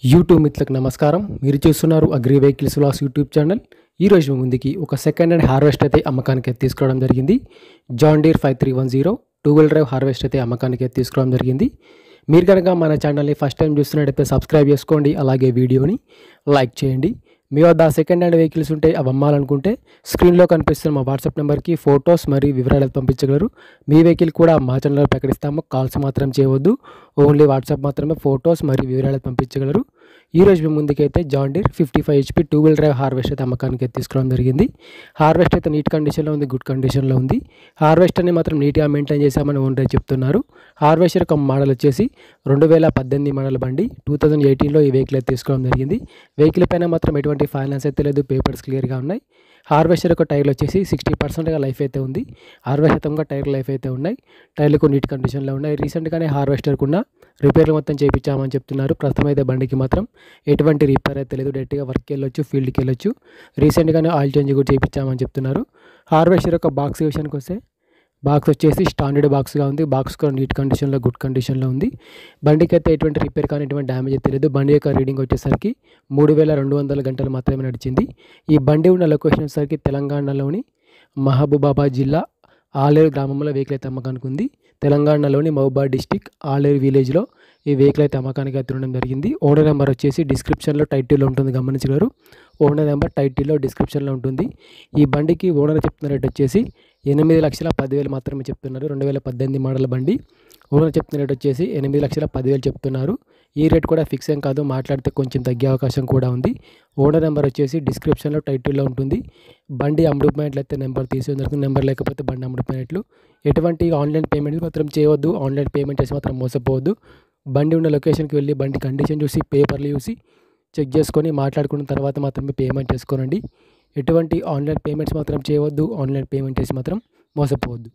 YouTube మిత్రులకు నమస్కారం. మీరు చూస్తున్నారు agri vehicles vlogs YouTube channel. ఈరోజు ముందుకి ఒక సెకండ్ హ్యాండ్ హార్వెస్ట్ అయితే అమ్మకానికి తీసుకురావడం జరిగింది. John Deere 5310 two wheel drive harvest అయితే అమ్మకానికి తీసుకురావడం జరిగింది. మీరు కనుక మన ఛానల్ని ఫస్ట్ టైం చూస్తున్నట్టయితే సబ్స్క్రైబ్ చేసుకోండి, అలాగే వీడియోని లైక్ చేయండి. మీ వద్ద సెకండ్ హ్యాండ్ వెహికల్స్ ఉంటే అవి అమ్మాలనుకుంటే స్క్రీన్లో కనిపిస్తున్న మా వాట్సాప్ నెంబర్కి ఫొటోస్ మరియు వివరాలు పంపించగలరు. మీ వెహికల్ కూడా మా ఛానల్లో ప్రకటిస్తాము. కాల్స్ మాత్రం చేయవద్దు, ఓన్లీ వాట్సాప్ మాత్రమే ఫొటోస్ మరియు వివరాలు పంపించగలరు. ఈరోజు మీ ముందుకైతే John Deere 55 HP two wheel drive harvest అయితే అమ్మకానికి తీసుకోవడం జరిగింది. హార్వెస్ట్ అయితే నీట్ కండిషన్లో ఉంది, గుడ్ కండిషన్లో ఉంది. హార్వెస్టర్ని మాత్రం నీట్గా మెయింటైన్ చేశామని ఓనర్ చెప్తున్నారు. హార్వెస్టర్ యొక్క మోడల్ వచ్చేసి 2018 మోడల్ బండి. 2018లో ఈ వెహికల్ అయితే తీసుకోవడం జరిగింది. వెహికల్ పైన మాత్రం ఎటువంటి ఫైనాన్స్ అయితే లేదు, పేపర్స్ క్లియర్గా ఉన్నాయి. హార్వెస్టర్ యొక్క టైర్లు వచ్చేసి 60%గా లైఫ్ అయితే ఉంది. 60% టైర్ లైఫ్ అయితే ఉన్నాయి. టైర్లకు నీట్ కండిషన్లో ఉన్నాయి. రీసెంట్గానే హార్వెస్టర్కు ఉన్న రిపేర్లు మొత్తం చేయించామని చెప్తున్నారు. ప్రస్తుతం అయితే బండికి మాత్రం ఎటువంటి రిపేర్ అయితే లేదు, డైరెక్ట్గా వర్క్కి వెళ్ళొచ్చు, ఫీల్డ్కి వెళ్ళొచ్చు. రీసెంట్గానే ఆయిల్ చేంజ్ కూడా చేయించామని చెప్తున్నారు. హార్వెస్టర్ యొక్క బాక్స్ విషయానికి వస్తే బాక్స్ వచ్చేసి స్టాండర్డ్ బాక్స్గా ఉంది. బాక్స్ కూడా నీట్ కండిషన్లో, గుడ్ కండిషన్లో ఉంది. బండికి అయితే ఎటువంటి రిపేర్ కానీ ఎటువంటి డ్యామేజ్ అయితే లేదు. బండి యొక్క రీడింగ్ వచ్చేసరికి 3200 గంటలు మాత్రమే నడిచింది. ఈ బండి ఉన్న లొకేషన్ వచ్చేసరికి తెలంగాణలోని మహబూబాబాద్ జిల్లా ఆలేరు గ్రామంలో వెహికల్ అయితే అమ్మకానికి ఉంది. తెలంగాణలోని మహబూబాబాద్ డిస్టిక్ ఆలేరు విలేజ్లో ఈ వెహికల్ అయితే అమ్మకానికి తినడం జరిగింది. ఓనర్ నెంబర్ వచ్చేసి డిస్క్రిప్షన్లో టైటిల్లో ఉంటుంది, గమనించగలరు. ఓనర్ నెంబర్ టైటిల్లో డిస్క్రిప్షన్లో ఉంటుంది. ఈ బండికి ఓనర్ చెప్తున్న రేట్ వచ్చేసి 8,10,000 మాత్రమే చెప్తున్నారు. 2018 మోడల్ బండి. ఓనర్ చెప్తున్న రేట్ వచ్చేసి 8,10,000 చెప్తున్నారు. ఈ రేట్ కూడా ఫిక్స్ ఏం కాదు, మాట్లాడితే కొంచెం తగ్గే అవకాశం కూడా ఉంది. ఓనర్ నెంబర్ వచ్చేసి డిస్క్రిప్షన్లో టైటిల్లో ఉంటుంది. బండి అమ్ముడుపోయినట్లయితే నెంబర్ తీసుకుని, నెంబర్ లేకపోతే బండి అమ్ముడుపోయినట్లు. ఎటువంటి ఆన్లైన్ పేమెంట్ మాత్రం చేయవద్దు, ఆన్లైన్ పేమెంట్ చేసి మాత్రం మోసపోవద్దు. బండి ఉన్న లొకేషన్కి వెళ్ళి బండి కండిషన్ చూసి, పేపర్లు చూసి చెక్ చేసుకొని మాట్లాడుకున్న తర్వాత మాత్రమే పేమెంట్ చేసుకోనండి. ఎటువంటి ఆన్లైన్ పేమెంట్స్ మాత్రం చేయవద్దు, ఆన్లైన్ పేమెంట్ చేసి మాత్రం మోసపోవద్దు.